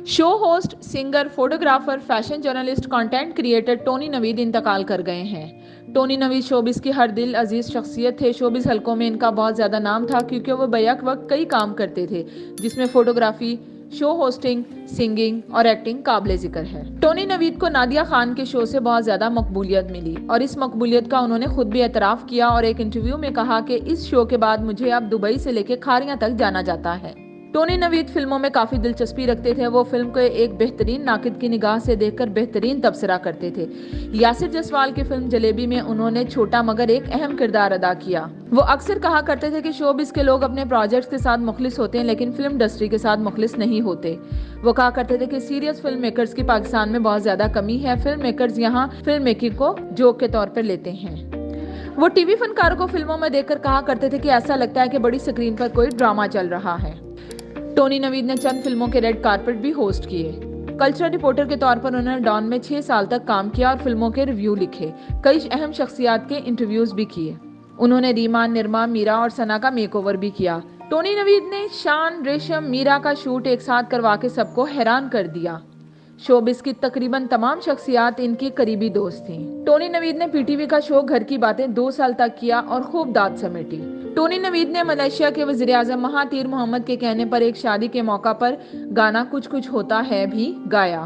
Show host, singer, photographer, fashion journalist, content creator Tony Naveed इंतकाल कर गए हैं। टोनी नवीद शोबिस की हर दिल अजीज शख्सियत थे। शोबिस हलकों में इनका बहुत ज़्यादा नाम था क्योंकि वो बैक वक्त कई काम करते थे, जिसमें फोटोग्राफी, शो होस्टिंग, सिंगिंग और एक्टिंग काबिल जिक्र है। टोनी नवीद को नादिया खान के शो से बहुत ज़्यादा मकबूलियत मिली और इस मकबूलियत का उन्होंने खुद भी एतराफ़ किया और एक इंटरव्यू में कहा कि इस शो के बाद मुझे अब दुबई से लेकर खारियां तक जाना जाता है। टोनी नवीद फिल्मों में काफ़ी दिलचस्पी रखते थे। वो फिल्म को एक बेहतरीन नाकिद की निगाह से देखकर बेहतरीन तबसरा करते थे। यासिर जसवाल की फिल्म जलेबी में उन्होंने छोटा मगर एक अहम किरदार अदा किया। वो अक्सर कहा करते थे कि शोबिस के लोग अपने प्रोजेक्ट्स के साथ मुखलिस होते हैं लेकिन फिल्म इंडस्ट्री के साथ मुखलिस नहीं होते। वो कहा करते थे कि सीरियस फिल्म मेकर्स की पाकिस्तान में बहुत ज़्यादा कमी है। फिल्म मेकर्स यहाँ फिल्म मेकिंग को जोक के तौर पर लेते हैं। वो टीवी फनकारों को फिल्मों में देखकर कहा करते थे कि ऐसा लगता है कि बड़ी स्क्रीन पर कोई ड्रामा चल रहा है। टोनी नवीद ने चंद फिल्मों के रेड कारपेट भी होस्ट किए। कल्चरल रिपोर्टर के तौर पर उन्होंने डॉन में 6 साल तक काम किया और फिल्मों के रिव्यू लिखे। कई अहम शख्सियात के इंटरव्यूज भी किए। उन्होंने रीमा, निरमा, मीरा और सना का मेकओवर भी किया। टोनी नवीद ने शान, रेशम, मीरा का शूट एक साथ करवा के सबको हैरान कर दिया। शोबिस की तकरीबन तमाम शख्सियात इनकी करीबी दोस्त थीं। टोनी नवीद ने पीटीवी का शो घर की बातें 2 साल तक किया और खूब दाद समेटी। टोनी नवीद ने मलेशिया के वज़ीर आज़म महातीर मोहम्मद के कहने पर एक शादी के मौका पर गाना कुछ कुछ होता है भी गाया।